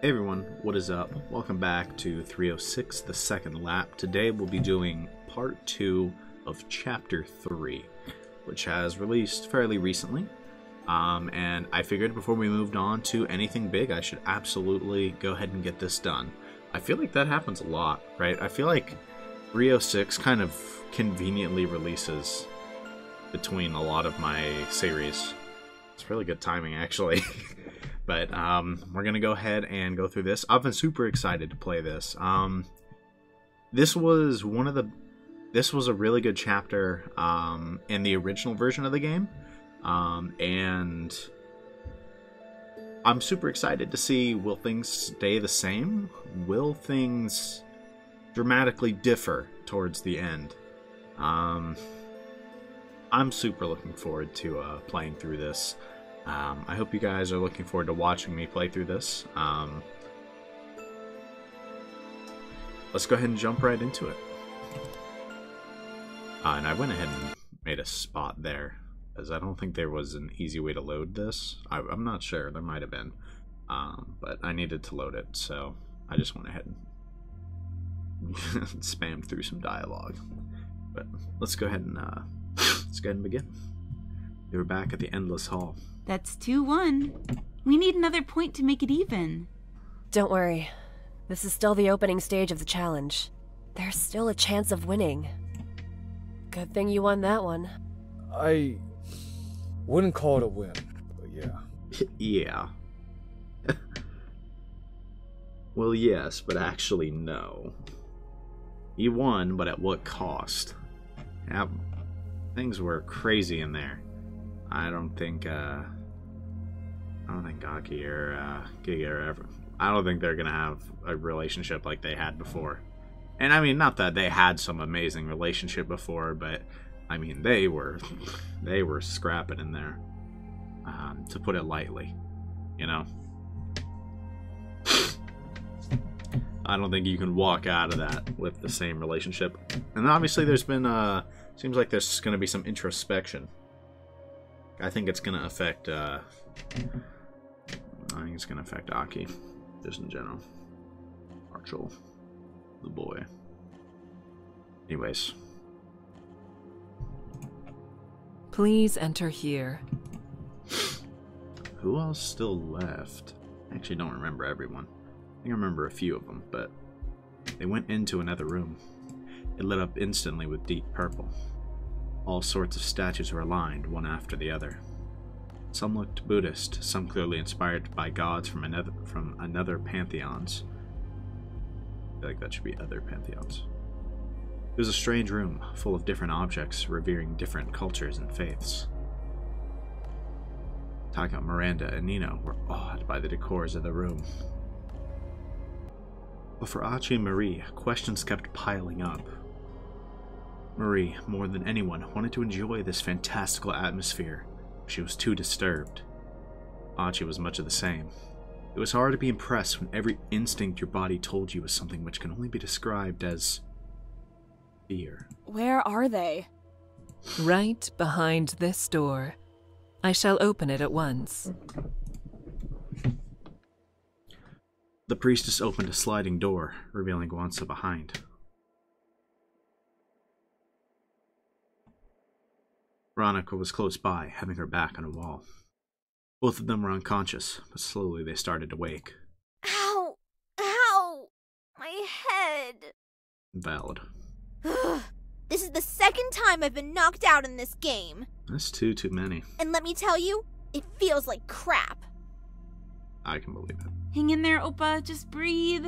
Hey everyone, what is up? Welcome back to 306, the second lap. Today we'll be doing part 2 of chapter 3, which has released fairly recently. And I figured before we moved on to anything big, I should absolutely go ahead and get this done. I feel like that happens a lot, right? I feel like 306 kind of conveniently releases between a lot of my series. It's really good timing, actually. But we're going to go ahead and go through this. I've been super excited to play this. This was a really good chapter in the original version of the game. And I'm super excited to see, will things stay the same? Will things dramatically differ towards the end? I'm super looking forward to playing through this. I hope you guys are looking forward to watching me play through this. Let's go ahead and jump right into it. And I went ahead and made a spot there, as I don't think there was an easy way to load this. I'm not sure, there might have been. But I needed to load it, so I just went ahead and spammed through some dialogue. But let's go ahead and begin. We were back at the Endless Hall. That's 2-1. We need another point to make it even. Don't worry. This is still the opening stage of the challenge. There's still a chance of winning. Good thing you won that one. I wouldn't call it a win, but yeah. Yeah. Well, yes, but actually no. You won, but at what cost? Yeah, things were crazy in there. I don't think Aki or Giga are ever. I don't think they're gonna have a relationship like they had before. And I mean, not that they had some amazing relationship before, but I mean, they were scrapping in there, to put it lightly. You know, I don't think you can walk out of that with the same relationship. And obviously, there's been seems like there's gonna be some introspection. I think it's gonna affect Aki, just in general. Marshall, the boy. Anyways. Please enter here. Who else still left? I actually don't remember everyone. I think I remember a few of them, but they went into another room. It lit up instantly with deep purple. All sorts of statues were aligned, one after the other. Some looked Buddhist, some clearly inspired by gods from another pantheons. I feel like that should be other pantheons. It was a strange room, full of different objects, revering different cultures and faiths. Taka, Miranda, and Nino were awed by the decors of the room. But for Achi and Marie, questions kept piling up. Marie, more than anyone, wanted to enjoy this fantastical atmosphere. She was too disturbed. Achi was much of the same. It was hard to be impressed when every instinct your body told you was something which can only be described as fear. Where are they? Right behind this door. I shall open it at once. The priestess opened a sliding door, revealing Guanza behind. Veronica was close by, having her back on a wall. Both of them were unconscious, but slowly they started to wake. Ow! Ow! My head! Valid. This is the second time I've been knocked out in this game. That's too many. And let me tell you, it feels like crap. I can believe it. Hang in there, Oppa. Just breathe.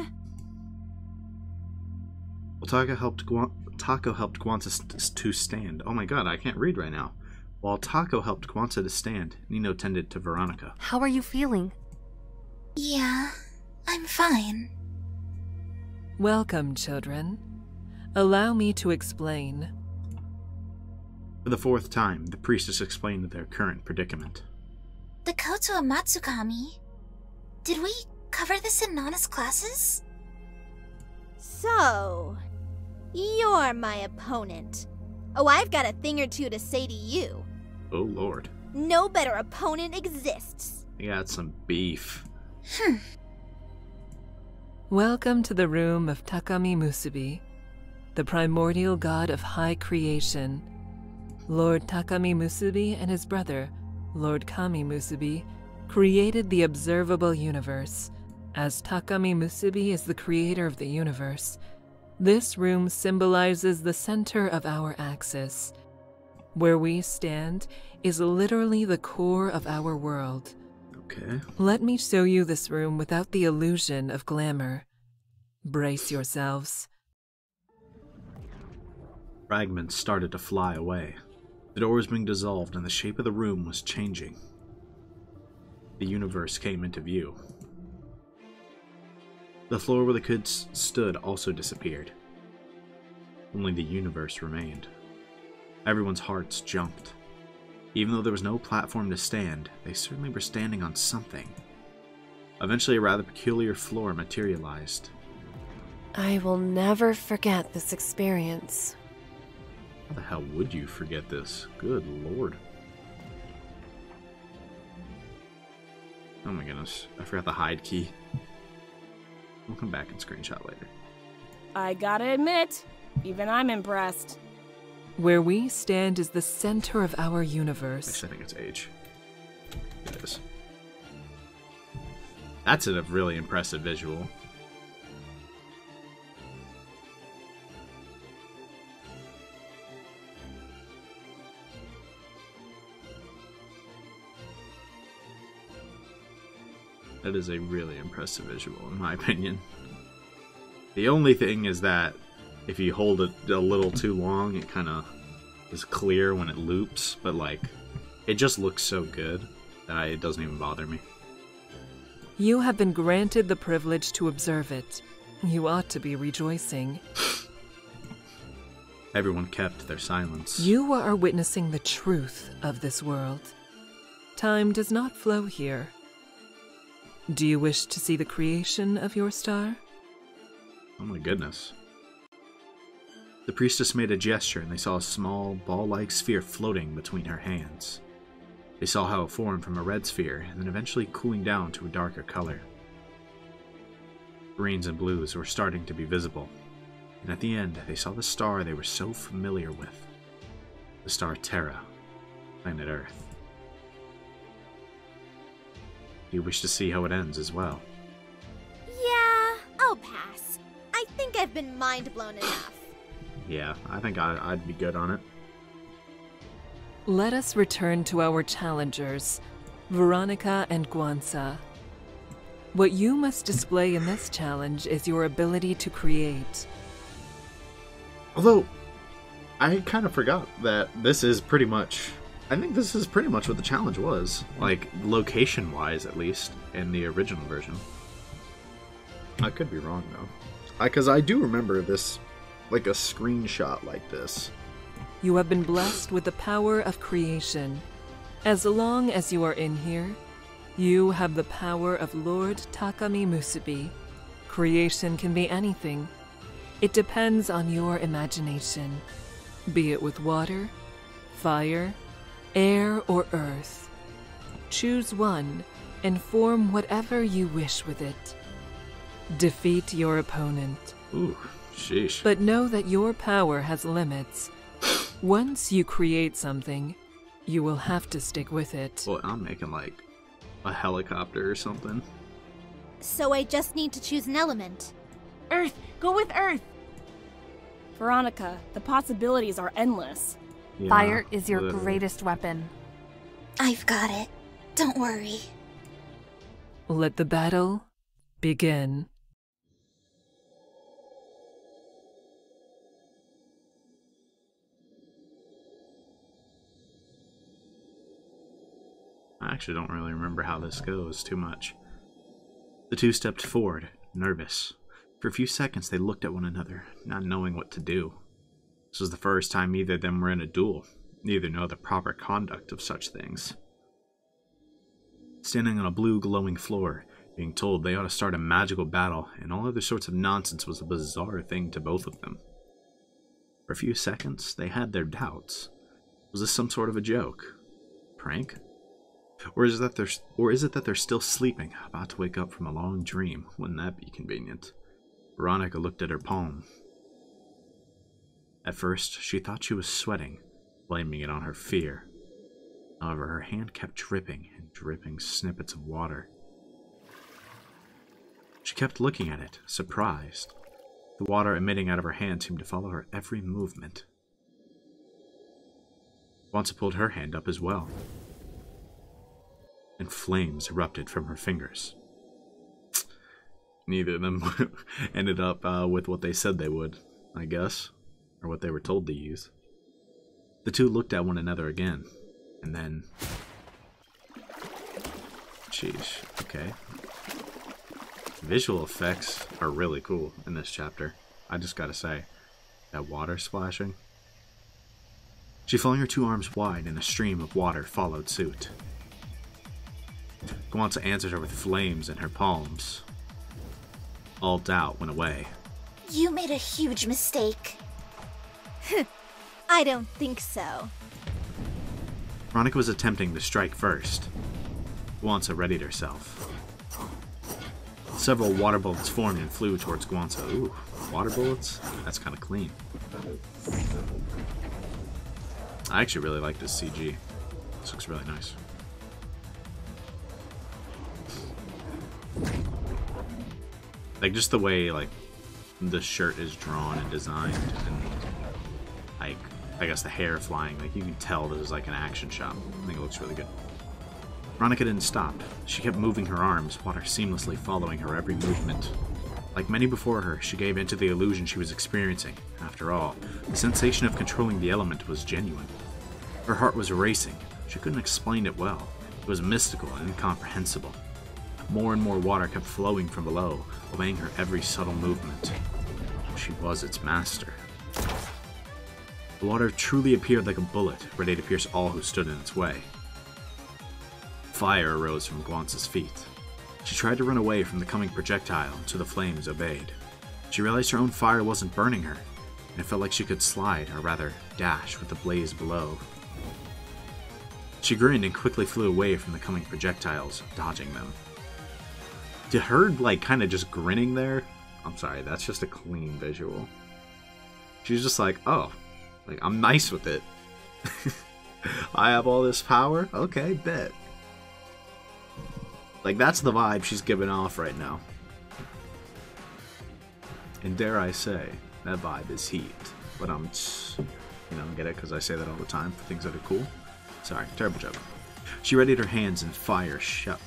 Well, Taco helped Guanza to stand. Oh my god, I can't read right now. While Taco helped Guanza to stand, Nino tended to Veronica. How are you feeling? Yeah, I'm fine. Welcome, children. Allow me to explain. For the fourth time, the priestess explained their current predicament. The Koto Matsukami. Did we cover this in Nana's classes? So, you're my opponent. Oh, I've got a thing or two to say to you. Oh lord. No better opponent exists. We got some beef. Welcome to the room of Takami Musubi, the primordial god of high creation. Lord Takami Musubi and his brother, Lord Kami Musubi, created the observable universe. As Takami Musubi is the creator of the universe, this room symbolizes the center of our axis. Where we stand is literally the core of our world. Okay. Let me show you this room without the illusion of glamour. Brace yourselves. Fragments started to fly away. The door was being dissolved and the shape of the room was changing. The universe came into view. The floor where the kids stood also disappeared. Only the universe remained. Everyone's hearts jumped. Even though there was no platform to stand, they certainly were standing on something. Eventually, a rather peculiar floor materialized. I will never forget this experience. How the hell would you forget this? Good lord. Oh my goodness, I forgot the hide key. We'll come back and screenshot later. I gotta admit, even I'm impressed. Where we stand is the center of our universe. Actually, I think it's age. It is. That's a really impressive visual. That is a really impressive visual, in my opinion. The only thing is that if you hold it a little too long, it kind of is clear when it loops, but like, it just looks so good that it doesn't even bother me. You have been granted the privilege to observe it. You ought to be rejoicing. Everyone kept their silence. You are witnessing the truth of this world. Time does not flow here. Do you wish to see the creation of your star? Oh my goodness. The priestess made a gesture and they saw a small, ball-like sphere floating between her hands. They saw how it formed from a red sphere and then eventually cooling down to a darker color. Greens and blues were starting to be visible, and at the end they saw the star they were so familiar with. The star Terra, planet Earth. You wish to see how it ends as well. Yeah, I'll pass. I think I've been mind blown enough. Yeah, I think I'd be good on it. Let us return to our challengers, Veronica and Guanza. What you must display in this challenge is your ability to create. Although, I kind of forgot that this is pretty much... I think this is pretty much what the challenge was. Like, location-wise, at least, in the original version. I could be wrong, though. Because I do remember this, like, a screenshot like this. You have been blessed with the power of creation. As long as you are in here, you have the power of Lord Takami Musubi. Creation can be anything. It depends on your imagination, be it with water, fire, air, or earth. Choose one and form whatever you wish with it. Defeat your opponent. Ooh, sheesh. But know that your power has limits. Once you create something, you will have to stick with it. Well, I'm making, like, a helicopter or something. So I just need to choose an element. Earth! Go with Earth! Veronica, the possibilities are endless. Yeah, Fire is your literally. greatest weapon. I've got it. Don't worry. Let the battle begin. I actually don't really remember how this goes too much. The two stepped forward, nervous. For a few seconds they looked at one another, not knowing what to do. This was the first time either of them were in a duel. Neither know the proper conduct of such things. Standing on a blue glowing floor, being told they ought to start a magical battle and all other sorts of nonsense was a bizarre thing to both of them. For a few seconds they had their doubts. Was this some sort of a joke? Prank? Or is it that they're still sleeping, about to wake up from a long dream? Wouldn't that be convenient? Veronica looked at her palm. At first, she thought she was sweating, blaming it on her fear. However, her hand kept dripping and dripping snippets of water. She kept looking at it, surprised. The water emitting out of her hand seemed to follow her every movement. Guanza pulled her hand up as well, and flames erupted from her fingers. Neither of them ended up with what they said they would, I guess, or what they were told to use. The two looked at one another again, and then... Sheesh, okay. Visual effects are really cool in this chapter, I just gotta say. That water splashing. She flung her two arms wide, and a stream of water followed suit. Guanza answered her with flames in her palms. All doubt went away. You made a huge mistake. I don't think so. Veronica was attempting to strike first. Guanza readied herself. Several water bullets formed and flew towards Guanza. Ooh, water bullets? That's kind of clean. I actually really like this CG. This looks really nice. Like, just the way, like, the shirt is drawn and designed, and, like, I guess the hair flying, like, you can tell this is, like, an action shot. I think it looks really good. Veronica didn't stop. She kept moving her arms, water seamlessly following her every movement. Like many before her, she gave in to the illusion she was experiencing. After all, the sensation of controlling the element was genuine. Her heart was racing. She couldn't explain it well. It was mystical and incomprehensible. More and more water kept flowing from below, obeying her every subtle movement. She was its master. The water truly appeared like a bullet, ready to pierce all who stood in its way. Fire arose from Guanza's feet. She tried to run away from the coming projectile until the flames obeyed. She realized her own fire wasn't burning her, and it felt like she could slide, or rather, dash with the blaze below. She grinned and quickly flew away from the coming projectiles, dodging them. To her, like, kind of just grinning there, I'm sorry, that's just a clean visual. She's just like, oh, like, I'm nice with it. I have all this power? Okay, bet. Like, that's the vibe she's giving off right now. And dare I say, that vibe is heat. But I'm, you know, get it? Because I say that all the time for things that are cool. Sorry, terrible joke. She readied her hands and fire shot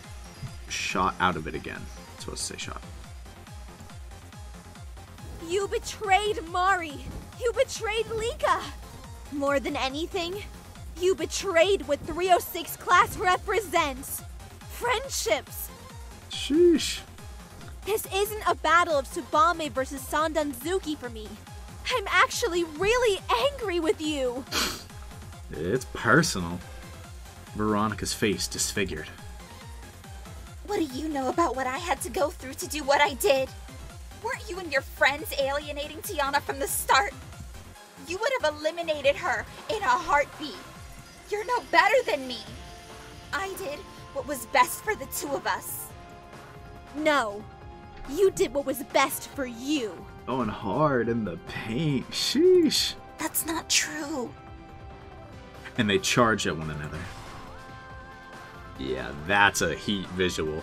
out of it again. I'm supposed to say shot. You betrayed Mari! You betrayed Lika! More than anything, you betrayed what 306 class represents! Friendships! Sheesh. This isn't a battle of Tsubame versus Sandanzuki for me. I'm actually really angry with you! It's personal. Veronica's face disfigured. What do you know about what I had to go through to do what I did? Weren't you and your friends alienating Tiana from the start? You would have eliminated her in a heartbeat. You're no better than me. I did what was best for the two of us. No. You did what was best for you. Going hard in the paint. Sheesh. That's not true. And they charge at one another. Yeah, that's a heat visual.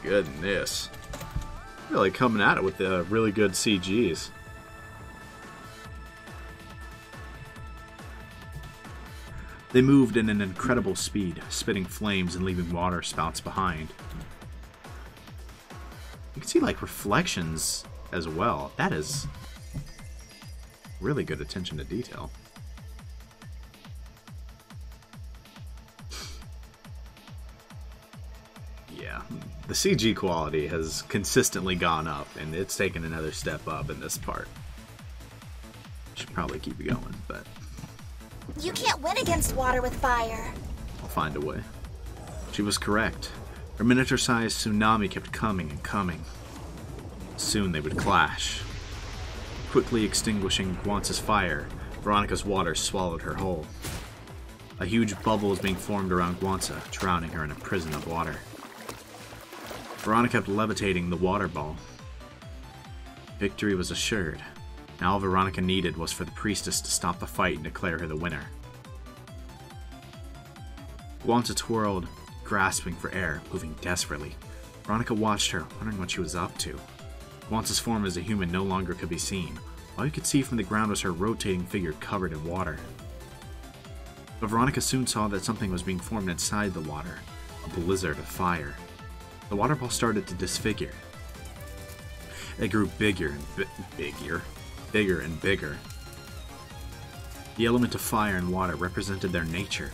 Goodness. Really coming at it with the really good CGs. They moved in an incredible speed, spitting flames and leaving water spouts behind. You can see, like, reflections as well. That is really good attention to detail. Yeah, the CG quality has consistently gone up, and it's taken another step up in this part. Should probably keep it going, but You can't win against water with fire. I'll find a way. She was correct. Her miniature-sized tsunami kept coming and coming. Soon they would clash. Quickly extinguishing Guanza's fire, Veronica's water swallowed her whole. A huge bubble was being formed around Guanza, drowning her in a prison of water. Veronica kept levitating the water ball. Victory was assured. Now all Veronica needed was for the priestess to stop the fight and declare her the winner. Guanza twirled, grasping for air, moving desperately. Veronica watched her, wondering what she was up to. Guanza's form as a human no longer could be seen. All you could see from the ground was her rotating figure covered in water. But Veronica soon saw that something was being formed inside the water, a blizzard of fire. The water ball started to disfigure. It grew bigger and bigger. The element of fire and water represented their nature.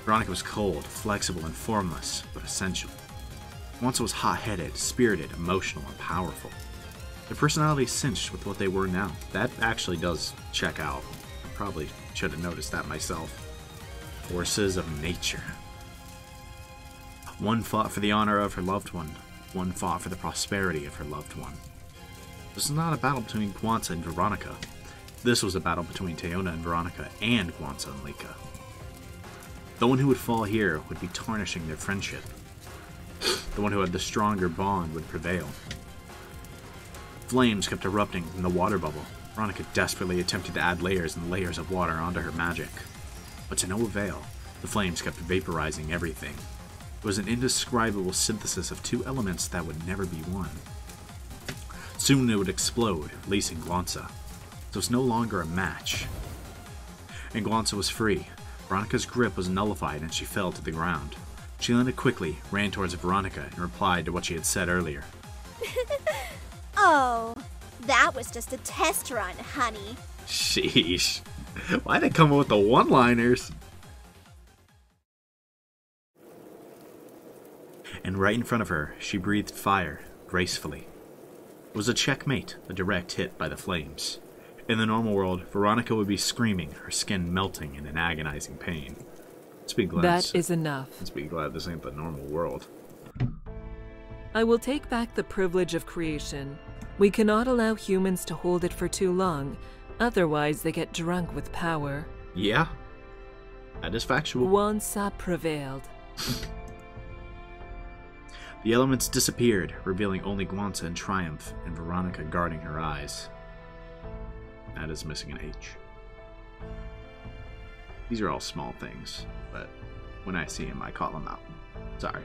Veronica was cold, flexible, and formless, but essential. Guanza was hot-headed, spirited, emotional, and powerful. Their personalities cinched with what they were now. That actually does check out. I probably should have noticed that myself. Forces of nature. One fought for the honor of her loved one. One fought for the prosperity of her loved one. This is not a battle between Guanza and Veronica. This was a battle between Teona and Veronica and Guanza and Lika. The one who would fall here would be tarnishing their friendship. The one who had the stronger bond would prevail. Flames kept erupting from the water bubble. Veronica desperately attempted to add layers and layers of water onto her magic. But to no avail, the flames kept vaporizing everything. It was an indescribable synthesis of two elements that would never be one. Soon it would explode, releasing Guanza. So it's no longer a match. And Guanza was free. Veronica's grip was nullified and she fell to the ground. She landed quickly, ran towards Veronica, and replied to what she had said earlier. Oh, that was just a test run, honey. Sheesh. Why'd they come up with the one-liners? And right in front of her, she breathed fire, gracefully. It was a checkmate, a direct hit by the flames. In the normal world, Veronica would be screaming, her skin melting in an agonizing pain. Let's be glad. That is enough. Let's be glad this ain't the normal world. I will take back the privilege of creation. We cannot allow humans to hold it for too long, otherwise they get drunk with power. Yeah, that is factual. Guanza prevailed. The elements disappeared, revealing only Guanza in triumph and Veronica guarding her eyes. That is missing an H. These are all small things, but when I see him, I call him out. Sorry.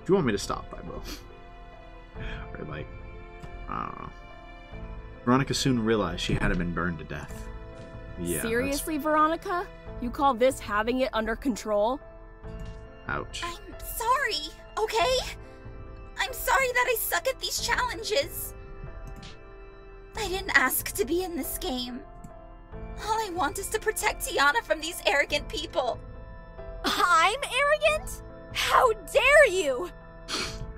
If you want me to stop, I will. Or like, I don't know. Veronica soon realized she hadn't been burned to death. Yeah. Seriously, Veronica? You call this having it under control? Ouch. I'm sorry, okay? I'm sorry that I suck at these challenges. I didn't ask to be in this game. All I want is to protect Tiana from these arrogant people. I'm arrogant? How dare you!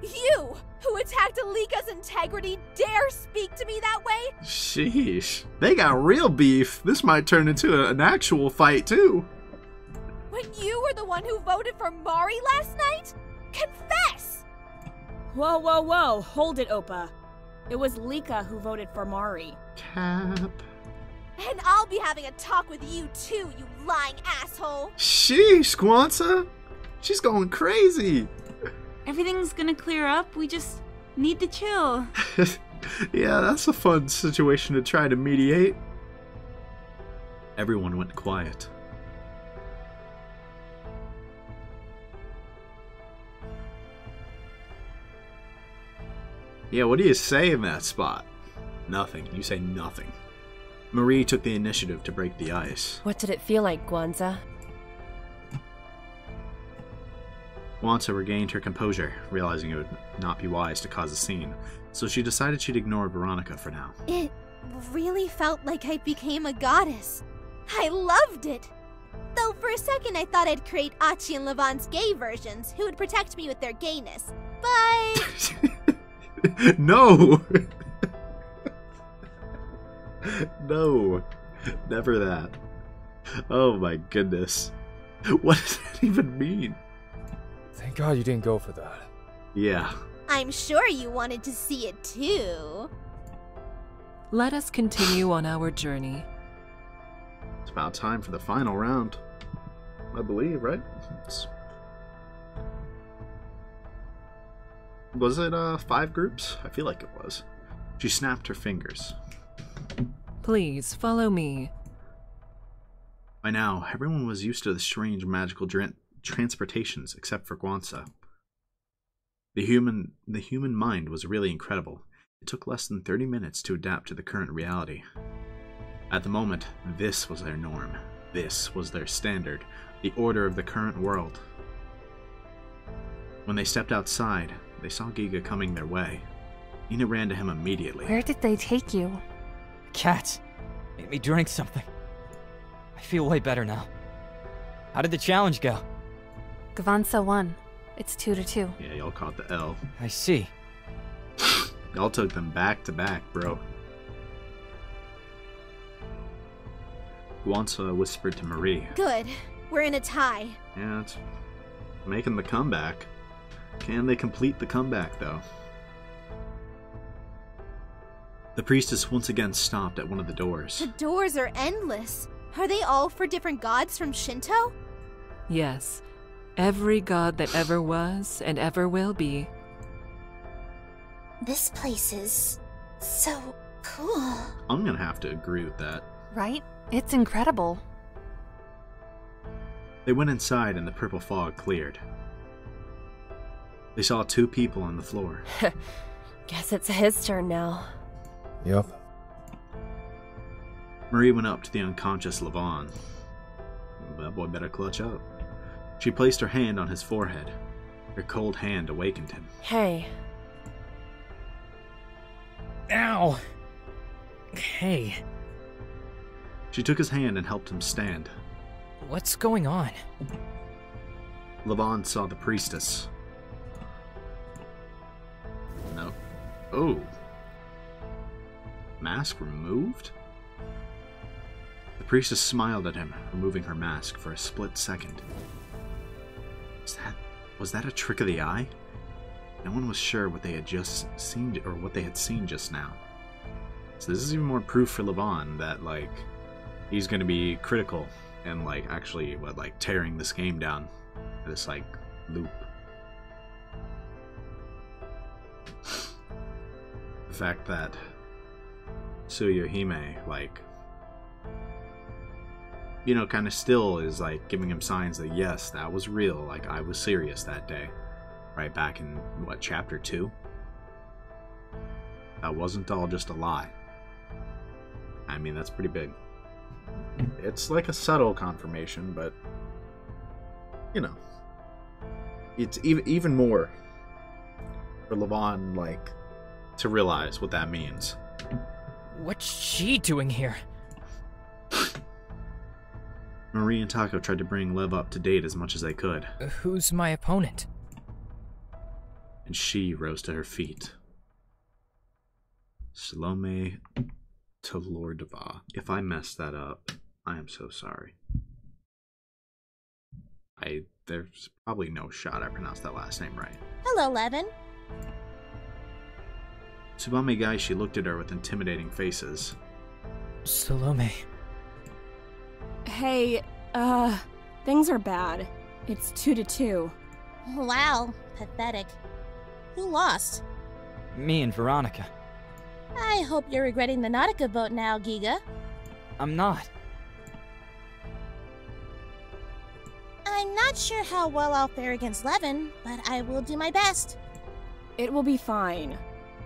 You, who attacked Alika's integrity, dare speak to me that way? Sheesh. They got real beef. This might turn into an actual fight, too. When you were the one who voted for Mari last night? Confess! Whoa, whoa, whoa. Hold it, Oppa. It was Lika who voted for Mari. Cap. And I'll be having a talk with you too, you lying asshole! Sheesh, Guanza. She's going crazy. Everything's gonna clear up. We just need to chill. Yeah, that's a fun situation to try to mediate. Everyone went quiet. Yeah, what do you say in that spot? Nothing. You say nothing. Marie took the initiative to break the ice. What did it feel like, Guanza? Guanza regained her composure, realizing it would not be wise to cause a scene, so she decided she'd ignore Veronica for now. It really felt like I became a goddess. I loved it! Though for a second I thought I'd create Achi and Levant's gay versions who would protect me with their gayness. But... No! No. Never that. Oh my goodness. What does that even mean? Thank God you didn't go for that. Yeah. I'm sure you wanted to see it too. Let us continue on our journey. It's about time for the final round. I believe, right? Was it 5 groups? I feel like it was. She snapped her fingers. Please, follow me. By now, everyone was used to the strange magical transportations except for Guanza. The human mind was really incredible. It took less than 30 minutes to adapt to the current reality. At the moment, this was their norm. This was their standard, the order of the current world. When they stepped outside, they saw Giga coming their way. Ina ran to him immediately. Where did they take you? Cats, made me drink something. I feel way better now. How did the challenge go? Gvansa won. It's 2-2. Yeah, y'all caught the L. I see. Y'all took them back to back, bro. Guanza whispered to Marie. Good. We're in a tie. Yeah, it's making the comeback. Can they complete the comeback, though? The priestess once again stopped at one of the doors. The doors are endless. Are they all for different gods from Shinto? Yes. Every god that ever was and ever will be. This place is so cool. I'm gonna have to agree with that. Right? It's incredible. They went inside and the purple fog cleared. They saw 2 people on the floor. Guess it's his turn now. Yup. Marie went up to the unconscious Levon. That boy better clutch up. She placed her hand on his forehead. Her cold hand awakened him. Hey. Ow! Hey, She took his hand and helped him stand. what's going on? Levon saw the priestess. No. Oh. Mask removed? The priestess smiled at him, removing her mask for a split second. Was that a trick of the eye? No one was sure what they had just seen, or what they had seen just now. So this is even more proof for Levon that, like, he's going to be critical and, like, actually, tearing this game down. This, like, loop. The fact that Tsuyohime, like, you know, kind of still is, like, giving him signs that, yes, that was real. Like, I was serious that day. Right back in, what, chapter 2? That wasn't all just a lie. I mean, that's pretty big. It's like a subtle confirmation, but, you know, it's even more for Levon, like, to realize what that means. What's she doing here? Marie and Taco tried to bring Lev up to date as much as they could, Who's my opponent? and she rose to her feet. Salome Tolordova. If I messed that up, I am so sorry. There's probably no shot I pronounced that last name right. Hello, Levin. Tsubame Gaishi looked at her with intimidating faces. Salome. Hey, things are bad. It's 2-2. Wow, pathetic. Who lost? Me and Veronica. I hope you're regretting the Nautica vote now, Giga. I'm not. I'm not sure how well I'll fare against Levin, but I will do my best. It will be fine.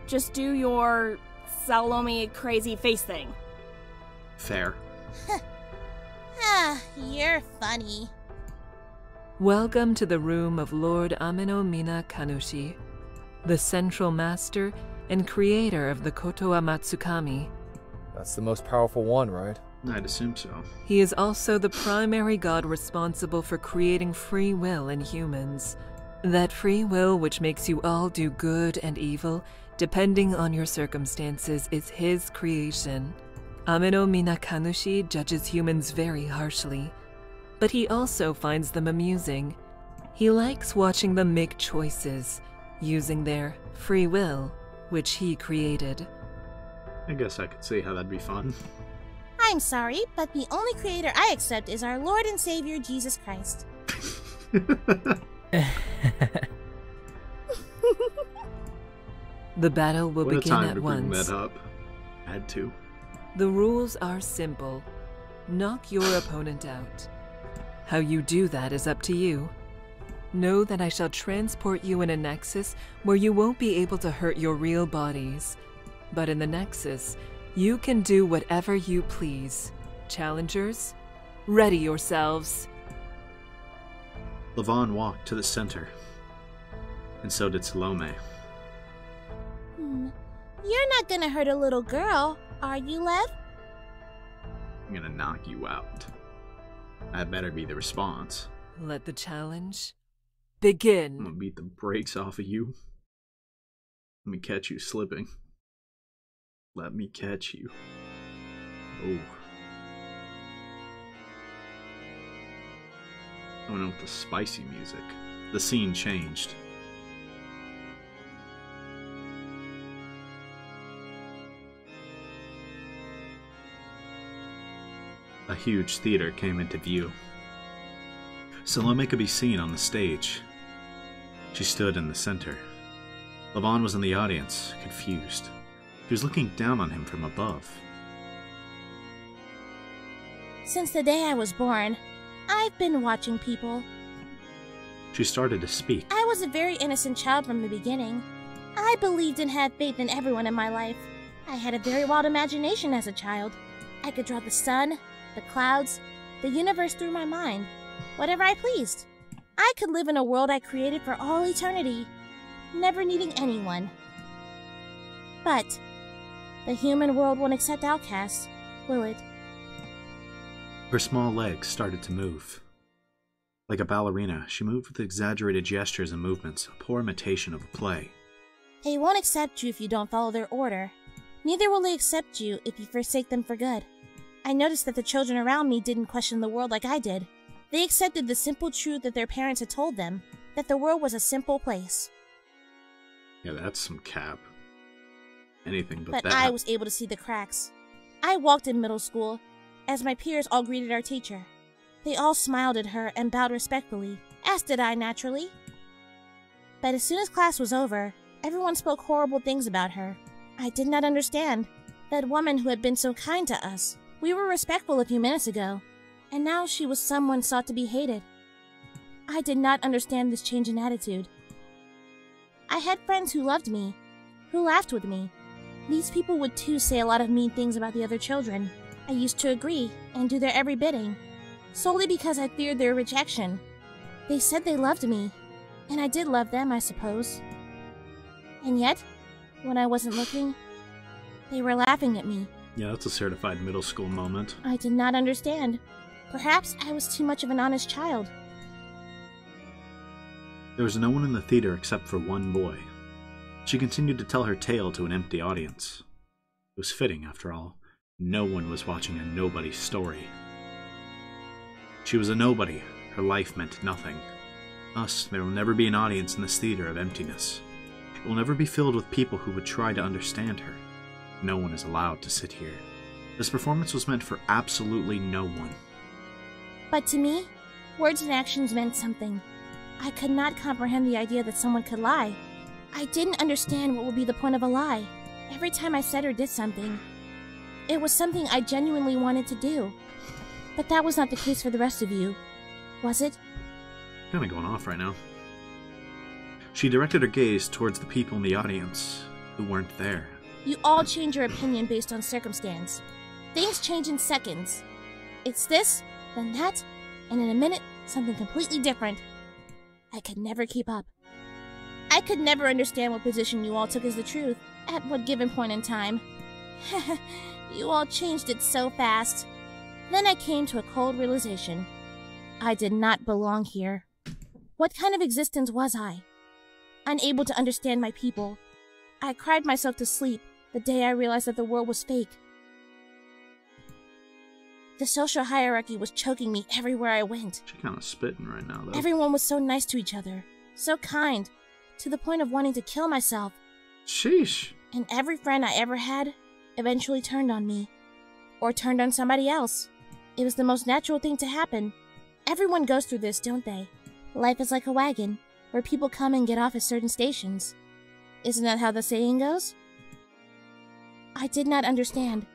Just do your Salome crazy face thing. Fair. Ah, you're funny. Welcome to the room of Lord Ameno Mina Kanushi, the central master and creator of the Kotoa Matsukami. That's the most powerful one, right? I'd assume so. He is also the primary god responsible for creating free will in humans. That free will which makes you all do good and evil, depending on your circumstances, is his creation. Ameno Mina Kanushi judges humans very harshly, but he also finds them amusing. He likes watching them make choices, using their free will, which he created. I guess I could see how that'd be fun. I'm sorry, but the only creator I accept is our Lord and Savior, Jesus Christ. The battle will What a begin time at to bring once. that up. Had to. The rules are simple. Knock your opponent out. How you do that is up to you. Know that I shall transport you in a nexus where you won't be able to hurt your real bodies. But in the nexus, you can do whatever you please. Challengers, ready yourselves. Levon walked to the center, and so did Salome. You're not gonna hurt a little girl, are you, Lev? I'm gonna knock you out. That better be the response. Let the challenge I'm begin. gonna beat the brakes off of you. Let me catch you slipping. Let me catch you. Oh. I went with the spicy music. The scene changed. A huge theater came into view. Salome could be seen on the stage. She stood in the center. Levon was in the audience, confused. He was looking down on him from above. Since the day I was born, I've been watching people. She started to speak. I was a very innocent child from the beginning. I believed and had faith in everyone in my life. I had a very wild imagination as a child. I could draw the sun, the clouds, the universe through my mind, whatever I pleased. I could live in a world I created for all eternity, never needing anyone. But the human world won't accept outcasts, will it? Her small legs started to move. Like a ballerina, she moved with exaggerated gestures and movements, a poor imitation of a play. They won't accept you if you don't follow their order. Neither will they accept you if you forsake them for good. I noticed that the children around me didn't question the world like I did. They accepted the simple truth that their parents had told them, that the world was a simple place. Yeah, that's some cap. Anything but But that. I was able to see the cracks. I walked in middle school, as my peers all greeted our teacher. They all smiled at her and bowed respectfully, as did I naturally. But as soon as class was over, everyone spoke horrible things about her. I did not understand. That woman who had been so kind to us. We were respectful a few minutes ago, and now she was someone sought to be hated. I did not understand this change in attitude. I had friends who loved me, who laughed with me. These people would too say a lot of mean things about the other children. I used to agree and do their every bidding, solely because I feared their rejection. They said they loved me, and I did love them, I suppose. And yet, when I wasn't looking, they were laughing at me. Yeah, that's a certified middle school moment. I did not understand. Perhaps I was too much of an honest child. There was no one in the theater except for one boy. She continued to tell her tale to an empty audience. It was fitting, after all. No one was watching a nobody story. She was a nobody. Her life meant nothing. Thus, there will never be an audience in this theater of emptiness. It will never be filled with people who would try to understand her. No one is allowed to sit here. This performance was meant for absolutely no one. But to me, words and actions meant something. I could not comprehend the idea that someone could lie. I didn't understand what would be the point of a lie. Every time I said or did something, it was something I genuinely wanted to do. But that was not the case for the rest of you, was it? Kinda going off right now. She directed her gaze towards the people in the audience who weren't there. You all change your opinion based on circumstance. Things change in seconds. It's this, then that, and in a minute, something completely different. I could never keep up. I could never understand what position you all took as the truth, at what given point in time. You all changed it so fast. Then I came to a cold realization. I did not belong here. What kind of existence was I? Unable to understand my people. I cried myself to sleep the day I realized that the world was fake. The social hierarchy was choking me everywhere I went. She's kinda spitting right now, though. Everyone was so nice to each other, so kind, to the point of wanting to kill myself. Sheesh. And every friend I ever had eventually turned on me. Or turned on somebody else. It was the most natural thing to happen. Everyone goes through this, don't they? Life is like a wagon, where people come and get off at certain stations. Isn't that how the saying goes? I did not understand.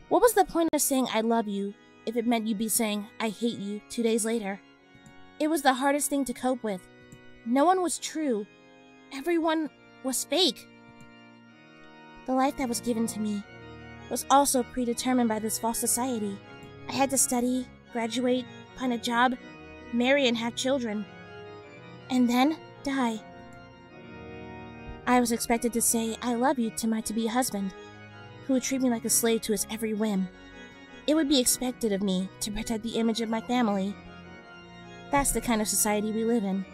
What was the point of saying I love you if it meant you'd be saying I hate you 2 days later? It was the hardest thing to cope with. No one was true. Everyone was fake. The life that was given to me was also predetermined by this false society. I had to study, graduate, find a job, marry and have children, and then die. I was expected to say I love you to my to-be husband, who would treat me like a slave to his every whim. It would be expected of me to protect the image of my family. That's the kind of society we live in.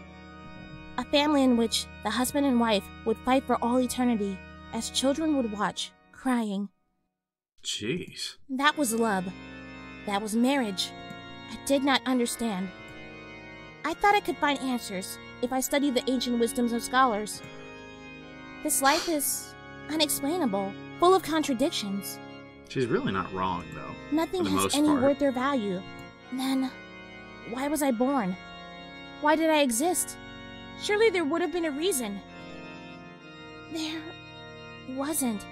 A family in which the husband and wife would fight for all eternity as children would watch, crying. Jeez. That was love. That was marriage. I did not understand. I thought I could find answers if I studied the ancient wisdoms of scholars. This life is unexplainable, full of contradictions. She's really not wrong, though. Nothing has any worth or value. Then, why was I born? Why did I exist? Surely there would have been a reason. There wasn't.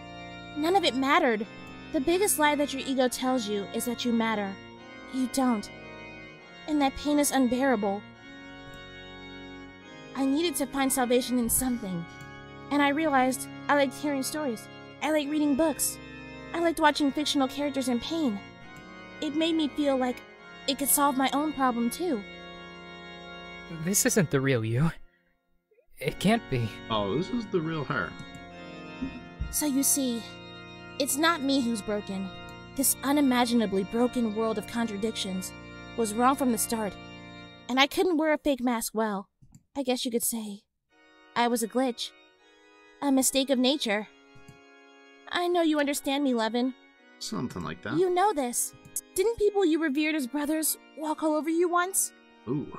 None of it mattered. The biggest lie that your ego tells you is that you matter. You don't. And that pain is unbearable. I needed to find salvation in something. And I realized I liked hearing stories. I liked reading books. I liked watching fictional characters in pain. It made me feel like it could solve my own problem too. This isn't the real you. It can't be. Oh, this is the real her. So you see, it's not me who's broken. This unimaginably broken world of contradictions was wrong from the start. And I couldn't wear a fake mask well. I guess you could say I was a glitch. A mistake of nature. I know you understand me, Levin. Something like that. You know this. Didn't people you revered as brothers walk all over you once? Ooh.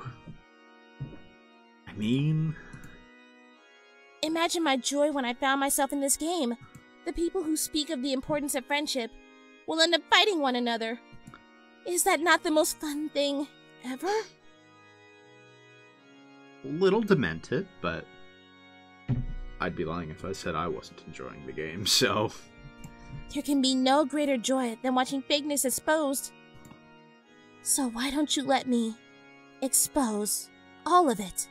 I mean... Imagine my joy when I found myself in this game. The people who speak of the importance of friendship will end up fighting one another. Is that not the most fun thing ever? A little demented, but I'd be lying if I said I wasn't enjoying the game, so... There can be no greater joy than watching fakeness exposed. So why don't you let me expose all of it?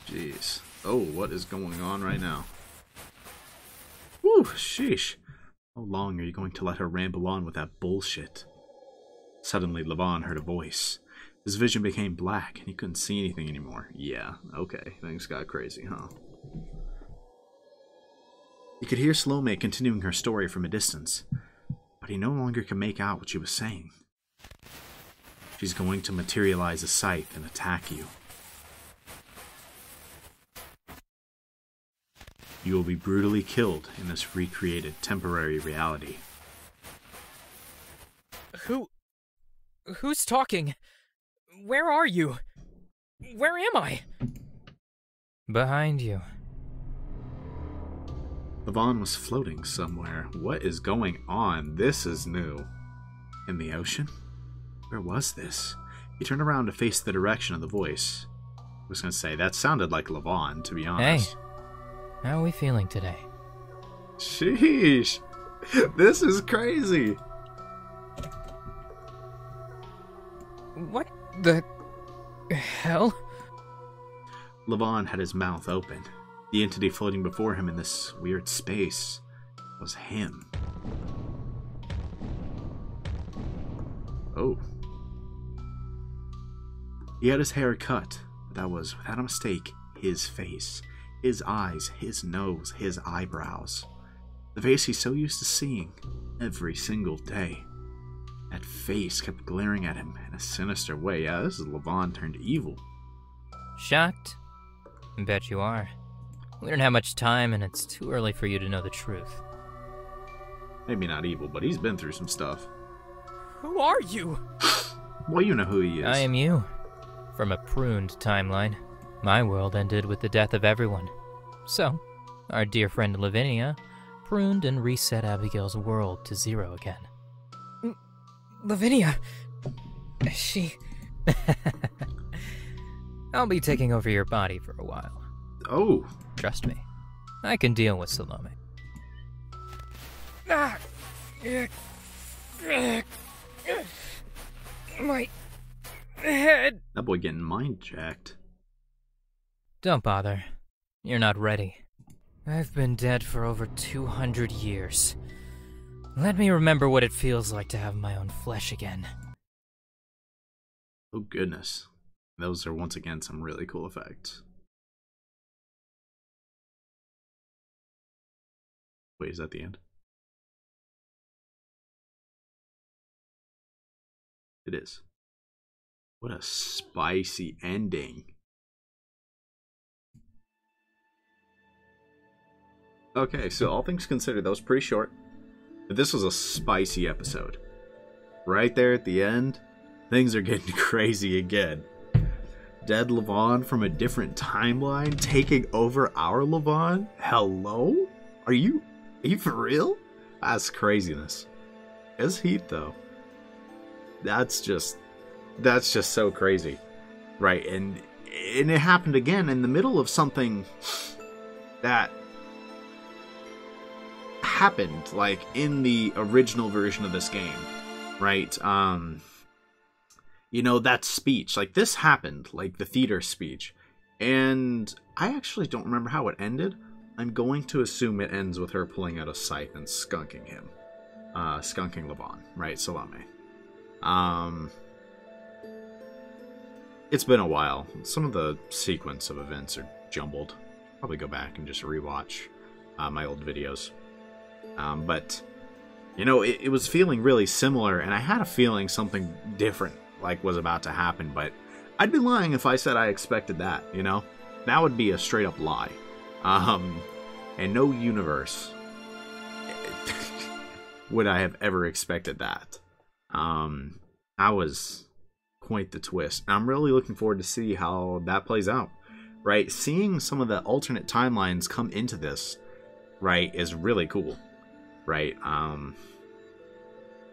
Jeez. Oh, what is going on right now? Whew, sheesh. How long are you going to let her ramble on with that bullshit? Suddenly, Levon heard a voice. His vision became black, and he couldn't see anything anymore. Yeah, okay, things got crazy, huh? He could hear Salome continuing her story from a distance, but he no longer could make out what she was saying. She's going to materialize a scythe and attack you. You will be brutally killed in this recreated temporary reality. Who's talking? Where are you? Where am I? Behind you. Levon was floating somewhere. What is going on? This is new. In the ocean? Where was this? He turned around to face the direction of the voice. I was going to say, that sounded like Levon, to be honest. Hey, how are we feeling today? Sheesh. This is crazy. What the hell? Levon had his mouth open. The entity floating before him in this weird space was him. Oh. He had his hair cut, but that was, without a mistake, his face. His eyes, his nose, his eyebrows. The face he's so used to seeing every single day. That face kept glaring at him in a sinister way. Yeah, this is Levon turned evil. Shocked? Bet you are. We don't have much time, and it's too early for you to know the truth. Maybe not evil, but he's been through some stuff. Who are you? Well, you know who he is. I am you. From a pruned timeline. My world ended with the death of everyone. So, our dear friend Lavinia pruned and reset Abigail's world to 0 again. Lavinia... She... I'll be taking over your body for a while. Oh. Trust me. I can deal with Salome. My head. That boy getting mind jacked. Don't bother. You're not ready. I've been dead for over 200 years. Let me remember what it feels like to have my own flesh again. Oh goodness. Those are once again some really cool effects. Wait, is that the end? It is. What a spicy ending. Okay, so all things considered, that was pretty short. But this was a spicy episode. Right there at the end, things are getting crazy again. Dead Levon from a different timeline taking over our Levon? Hello? Are you for real? That's craziness. It's heat though. That's just so crazy. Right, and it happened again in the middle of something that happened like in the original version of this game, right? You know, that speech, like this happened, like the theater speech, and I actually don't remember how it ended. I'm going to assume it ends with her pulling out a scythe and skunking him, skunking Levon, right? Salome. It's been a while. Some of the sequence of events are jumbled. Probably go back and just rewatch my old videos. But, you know, it was feeling really similar, and I had a feeling something different, like, was about to happen, but I'd be lying if I said I expected that, you know? That would be a straight-up lie. And no universe would I have ever expected that. That was quite the twist. I'm really looking forward to see how that plays out, right? Seeing some of the alternate timelines come into this, right, is really cool. Right,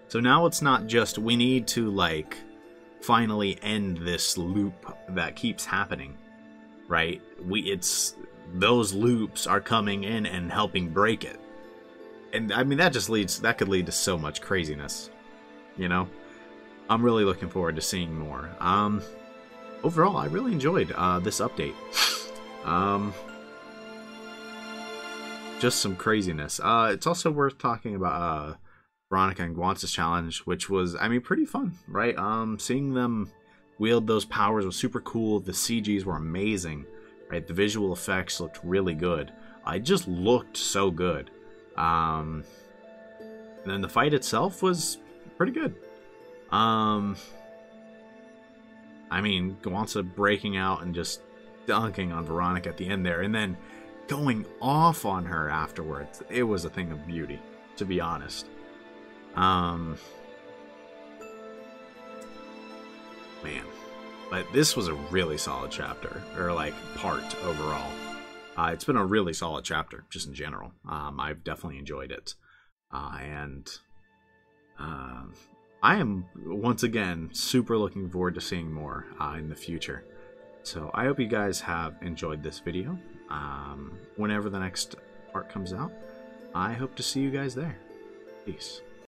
so now it's not just we need to, like, finally end this loop that keeps happening, right? It's those loops are coming in and helping break it. And, I mean, that could lead to so much craziness, you know? I'm really looking forward to seeing more. Overall, I really enjoyed, this update. Just some craziness. It's also worth talking about Veronica and Guance's challenge, which was, I mean, pretty fun, right? Seeing them wield those powers was super cool. The CGs were amazing, right? The visual effects looked really good. It just looked so good. And then the fight itself was pretty good. I mean, Guance breaking out and just dunking on Veronica at the end there, and then going off on her afterwards. It was a thing of beauty, to be honest. Man, but this was a really solid chapter, or like part overall. It's been a really solid chapter, just in general. I've definitely enjoyed it, and I am once again super looking forward to seeing more in the future. So I hope you guys have enjoyed this video. Whenever the next part comes out, I hope to see you guys there. Peace.